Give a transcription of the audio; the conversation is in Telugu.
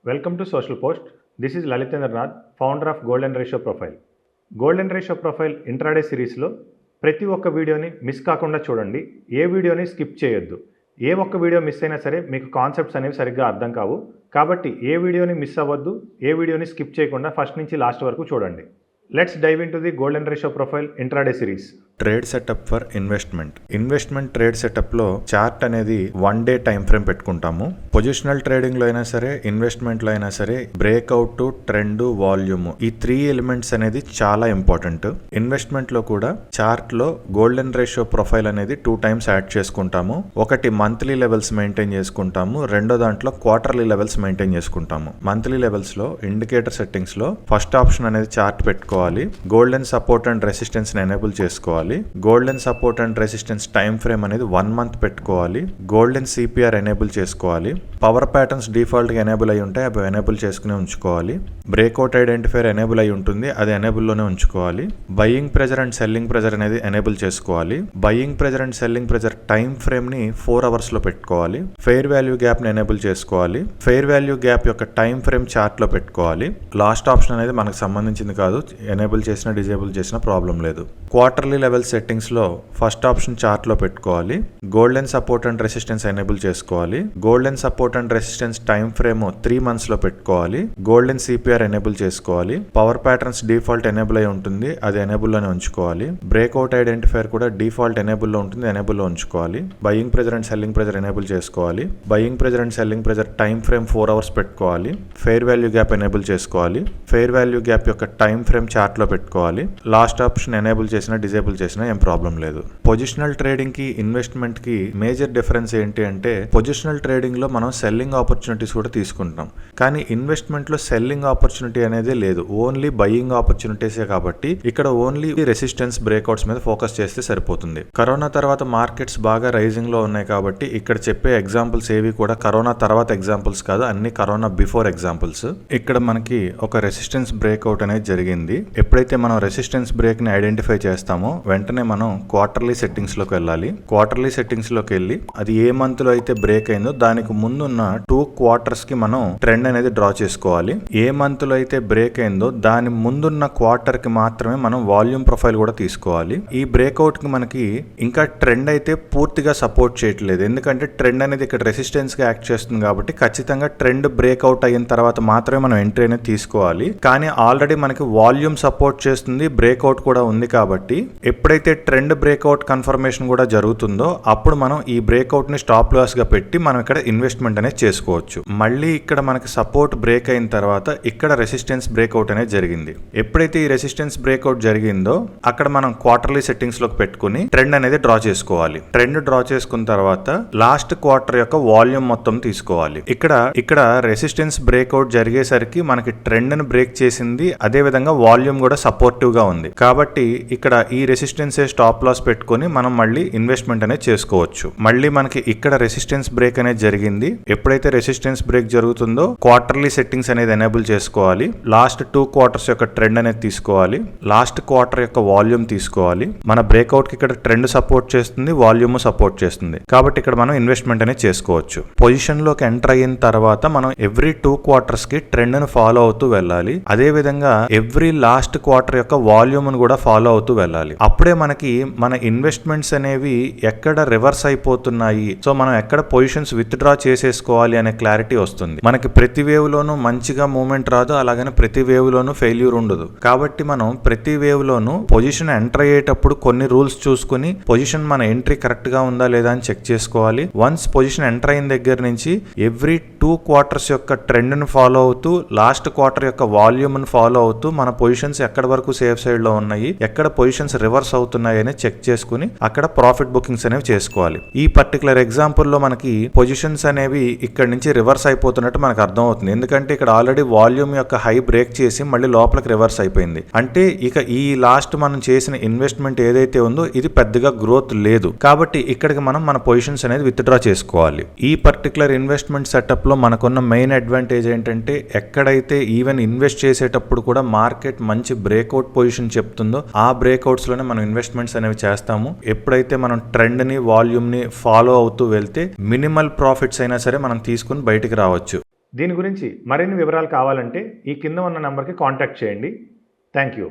Welcome to Social Post. This is Lalitendra Nath, founder of Golden Ratio Profile. Golden ratio profile intraday సిరీస్లో ప్రతి ఒక్క వీడియోని మిస్ కాకుండా చూడండి. ఏ వీడియోని స్కిప్ చేయొద్దు. ఏ ఒక్క వీడియో మిస్ అయినా సరే మీకు కాన్సెప్ట్స్ అనేవి సరిగ్గా అర్థం కావు. కాబట్టి ఏ వీడియోని మిస్ అవ్వద్దు, ఏ వీడియోని స్కిప్ చేయకుండా ఫస్ట్ నుంచి లాస్ట్ వరకు చూడండి. Let's dive into the golden ratio profile intraday series. Trade setup for investment trade సెటప్లో చార్ట్ అనేది 1 డే టైం ఫ్రేమ్ పెట్టుకుంటాము. పొజిషనల్ ట్రేడింగ్లో అయినా సరే, ఇన్వెస్ట్మెంట్లో అయినా సరే, బ్రేక్అవుట్, ట్రెండ్, వాల్యూమ్, ఈ 3 ఎలిమెంట్స్ అనేది చాలా ఇంపార్టెంట్. ఇన్వెస్ట్మెంట్లో కూడా చార్ట్లో గోల్డెన్ రేషియో ప్రొఫైల్ అనేది 2 టైమ్స్ యాడ్ చేసుకుంటాము. ఒకటి మంత్లీ లెవెల్స్ మెయింటైన్ చేసుకుంటాము, రెండో దాంట్లో క్వార్టర్లీ లెవెల్స్ మెయింటైన్ చేసుకుంటాము. మంత్లీ లెవెల్స్లో ఇండికేటర్ సెట్టింగ్స్లో ఫస్ట్ ఆప్షన్ అనేది చార్ట్ పెట్టుకోవాలి. గోల్డెన్ సపోర్ట్ అండ్ రెసిస్టెన్స్ని ఎనేబుల్ చేసుకోవాలి. Golden support and resistance time frame అనేది 1 మంత్ పెట్టుకోవాలి. గోల్డెన్ సిపిఆర్ ఎనేబుల్ చేసుకోవాలి. పవర్ ప్యాటర్న్స్ డిఫాల్ట్ గా ఎనేబుల్ అయి ఉంటాయి, అవి ఎనేబుల్ చేసుకుని ఉంచుకోవాలి. బ్రేక్అవుట్ ఐడెంటిఫైర్ ఎనేబుల్ అయి ఉంటుంది, అది ఎనేబుల్లోనే ఉంచుకోవాలి. Buying pressure and selling pressure అనేది ఎనేబుల్ చేసుకోవాలి. Buying pressure and selling pressure time frame ని 4 అవర్స్ లో పెట్టుకోవాలి. ఫెయిర్ వాల్యూ గ్యాప్ ని ఎనేబుల్ చేసుకోవాలి. ఫెయిర్ వాల్యూ గ్యాప్ యొక్క టైం ఫ్రేమ్ చార్ట్ లో పెట్టుకోవాలి. లాస్ట్ ఆప్షన్ అనేది మనకు సంబంధించింది కాదు, ఎనేబుల్ చేసినా డిజేబుల్ చేసినా ప్రాబ్లం లేదు. క్వార్టర్లీ లెవెల్ సెట్టింగ్స్ లో ఫస్ట్ ఆప్షన్ చార్ట్ లో పెట్టుకోవాలి. Golden support and resistance enable చేసుకోవాలి. Golden support and resistance time frame 3 months లో పెట్టుకోవాలి. గోల్డెన్ సిపిఆర్ ఎనేబుల్ చేసుకోవాలి. పవర్ ప్యాటర్న్స్ డిఫాల్ట్ ఎనేబుల్ అయి ఉంటుంది, అది ఎనేబుల్ లోనే ఉంచుకోవాలి. బ్రేక్అవుట్ ఐడెంటిఫైర్ కూడా డిఫాల్ట్ ఎనేబుల్ లో ఉంటుంది, ఎనేబుల్ లో ఉంచుకోవాలి. Buying pressure and selling pressure enable చేసుకోవాలి. Buying pressure and selling pressure time frame 4 hours పెట్టుకోవాలి. ఫెయిర్ వాల్యూ గ్యాప్ ఎనేబుల్ చేసుకోవాలి. ఫెయిర్ వాల్యూ గ్యాప్ యొక్క టైం ఫ్రేమ్ చార్ట్ లో పెట్టుకోవాలి. లాస్ట్ ఆప్షన్ ఎనేబుల్ చేసినా డిజేబుల్ చేసినా ఏం ప్రాబ్లం లేదు. పొజిషనల్ ట్రేడింగ్ కి ఇన్వెస్ట్మెంట్ కి మేజర్ డిఫరెన్స్ ఏంటి అంటే, పొజిషనల్ ట్రేడింగ్ లో మనం సెల్లింగ్ ఆపర్చునిటీస్ కూడా తీసుకుంటాం, కానీ ఇన్వెస్ట్మెంట్ లో సెల్లింగ్ ఆపర్చునిటీ అనేది లేదు, ఓన్లీ బయింగ్ ఆపర్చునిటీసే. కాబట్టి ఇక్కడ ఓన్లీ రెసిస్టెన్స్ బ్రేక్అవుట్స్ మీద ఫోకస్ చేస్తే సరిపోతుంది. కరోనా తర్వాత మార్కెట్స్ బాగా రైజింగ్ లో ఉన్నాయి కాబట్టి ఇక్కడ చెప్పే ఎగ్జాంపుల్స్ ఏవి కూడా కరోనా తర్వాత ఎగ్జాంపుల్స్ కాదు, అన్ని కరోనా బిఫోర్ ఎగ్జాంపుల్స్. ఇక్కడ మనకి ఒక రెసిస్టెన్స్ బ్రేక్అవుట్ అనేది జరిగింది. ఎప్పుడైతే మనం రెసిస్టెన్స్ బ్రేక్ ని ఐడెంటిఫై చేస్తామో వెంటనే మనం క్వార్టర్లీ సెట్టింగ్స్ లోకి వెళ్ళాలి. క్వార్టర్లీ సెట్టింగ్స్ లోకి వెళ్ళి అది ఏ మంత్ లో అయితే బ్రేక్ అయిందో దానికి ముందున్న 2 క్వార్టర్స్ కి మనం ట్రెండ్ అనేది డ్రా చేసుకోవాలి. ఏ మంత్ లో అయితే బ్రేక్ అయిందో దాని ముందున్న క్వార్టర్ కి మాత్రమే మనం వాల్యూమ్ ప్రొఫైల్ కూడా తీసుకోవాలి. ఈ బ్రేక్అవుట్ కి మనకి ఇంకా ట్రెండ్ అయితే పూర్తిగా సపోర్ట్ చేయట్లేదు, ఎందుకంటే ట్రెండ్ అనేది ఇక్కడ రెసిస్టెన్స్ గా యాక్ట్ చేస్తుంది కాబట్టి ఖచ్చితంగా ట్రెండ్ బ్రేక్అవుట్ అయిన తర్వాత మాత్రమే మనం ఎంట్రీ అనేది తీసుకోవాలి. కానీ ఆల్రెడీ మనకి వాల్యూమ్ సపోర్ట్ చేస్తుంది, బ్రేక్అవుట్ కూడా ఉంది కాబట్టి ఎప్పుడైతే ట్రెండ్ బ్రేక్అవుట్ కన్ఫర్మేషన్ కూడా జరుగుతుందో అప్పుడు మనం ఈ బ్రేక్అవుట్ ని స్టాప్ లాస్ గా పెట్టి మనం ఇక్కడ ఇన్వెస్ట్మెంట్ అనేది చేసుకోవచ్చు. మళ్ళీ ఇక్కడ మనకి సపోర్ట్ బ్రేక్ అయిన తర్వాత ఇక్కడ రెసిస్టెన్స్ బ్రేక్అవుట్ అనేది జరిగింది. ఎప్పుడైతే ఈ రెసిస్టెన్స్ బ్రేక్అవుట్ జరిగిందో అక్కడ మనం క్వార్టర్లీ సెట్టింగ్స్ లోకి పెట్టుకుని ట్రెండ్ అనేది డ్రా చేసుకోవాలి. ట్రెండ్ డ్రా చేసుకున్న తర్వాత లాస్ట్ క్వార్టర్ యొక్క వాల్యూమ్ మొత్తం తీసుకోవాలి. ఇక్కడ రెసిస్టెన్స్ బ్రేక్అవుట్ జరిగేసరికి మనకి ట్రెండ్ ని బ్రేక్ చేసింది, అదే విధంగా వాల్యూమ్ కూడా సపోర్టివ్ గా ఉంది కాబట్టి ఇక్కడ ఈ రెసిస్టెన్స్ స్టాప్ లాస్ పెట్టుకుని మనం మళ్ళీ ఇన్వెస్ట్మెంట్ అనేది చేసుకోవచ్చు. మళ్ళీ మనకి ఇక్కడ రెసిస్టెన్స్ బ్రేక్ అనేది జరిగింది. ఎప్పుడైతే రెసిస్టెన్స్ బ్రేక్ జరుగుతుందో క్వార్టర్లీ సెట్టింగ్స్ అనేది ఎనేబుల్ చేసుకోవాలి. లాస్ట్ 2 క్వార్టర్స్ యొక్క ట్రెండ్ అనేది తీసుకోవాలి. లాస్ట్ క్వార్టర్ యొక్క వాల్యూమ్ తీసుకోవాలి. మన బ్రేక్అవుట్ కి ఇక్కడ ట్రెండ్ సపోర్ట్ చేస్తుంది, వాల్యూమ్ సపోర్ట్ చేస్తుంది కాబట్టి ఇక్కడ మనం ఇన్వెస్ట్మెంట్ అనేది చేసుకోవచ్చు. పొజిషన్ లోకి ఎంటర్ అయిన తర్వాత మనం ఎవ్రీ 2 క్వార్టర్స్ కి ట్రెండ్ ను ఫాలో అవుతూ వెళ్ళాలి. అదే విధంగా ఎవ్రీ లాస్ట్ క్వార్టర్ యొక్క వాల్యూమ్ ను కూడా ఫాలో అవుతూ వెళ్ళాలి. అప్పుడే మనకి మన ఇన్వెస్ట్మెంట్స్ అనేవి ఎక్కడ రివర్స్ అయిపోతున్నాయి, సో మనం ఎక్కడ పొజిషన్స్ విత్ డ్రా చేసేసుకోవాలి అనే క్లారిటీ వస్తుంది. మనకి ప్రతి వేవ్ లోనూ మంచిగా మూవ్మెంట్ రాదు, అలాగని ప్రతి వేవ్ లోనూ ఫెయిల్యూర్ ఉండదు. కాబట్టి మనం ప్రతి వేవ్ లోనూ పొజిషన్ ఎంటర్ అయ్యేటప్పుడు కొన్ని రూల్స్ చూసుకుని పొజిషన్ మన ఎంట్రీ కరెక్ట్ గా ఉందా లేదా అని చెక్ చేసుకోవాలి. వన్స్ పొజిషన్ ఎంటర్ అయిన దగ్గర నుంచి ఎవ్రీ 2 క్వార్టర్స్ యొక్క ట్రెండ్ ను ఫాలో అవుతూ లాస్ట్ క్వార్టర్ యొక్క వాల్యూమ్ ను ఫాలో అవుతూ మన పొజిషన్స్ ఎక్కడ వరకు సేఫ్ సైడ్ లో ఉన్నాయి, ఎక్కడ పొజిషన్స్ రివర్స్ అవుతున్నాయి అని చెక్ చేసుకుని అక్కడ ప్రాఫిట్ బుకింగ్స్ అనేవి చేసుకోవాలి. ఈ పర్టికులర్ ఎగ్జాంపుల్ లో మనకి పొజిషన్స్ అనేవి ఇక్కడ నుంచి రివర్స్ అయిపోతున్నట్టు మనకు అర్థం అవుతుంది, ఎందుకంటే ఇక్కడ ఆల్రెడీ వాల్యూమ్ యొక్క హై బ్రేక్ చేసి మళ్ళీ లోపలికి రివర్స్ అయిపోయింది. అంటే ఇక ఈ లాస్ట్ మనం చేసిన ఇన్వెస్ట్మెంట్ ఏదైతే ఉందో ఇది పెద్దగా గ్రోత్ లేదు కాబట్టి ఇక్కడికి మనం మన పొజిషన్స్ అనేది విత్ డ్రా చేసుకోవాలి. ఈ పర్టికులర్ ఇన్వెస్ట్మెంట్ సెటప్ లో మనకున్న మెయిన్ అడ్వాంటేజ్ ఏంటంటే ఎక్కడైతే ఈవెన్ ఇన్వెస్ట్ చేసేటప్పుడు కూడా మార్కెట్ మంచి బ్రేక్అవుట్ పొజిషన్ చెప్తుందో ఆ బ్రేక్అవుట్స్ లోనే మనం ఇన్వెస్ట్మెంట్స్ అనేవి చేస్తాము. ఎప్పుడైతే మనం ట్రెండ్ ని వాల్యూమ్ ని ఫాలో అవుతూ వెళ్తే మినిమల్ ప్రాఫిట్స్ అయినా సరే మనం తీసుకుని బయటికి రావచ్చు. దీని గురించి మరిన్ని వివరాలు కావాలంటే ఈ కింద ఉన్న నంబర్కి కాంటాక్ట్ చేయండి. Thank you.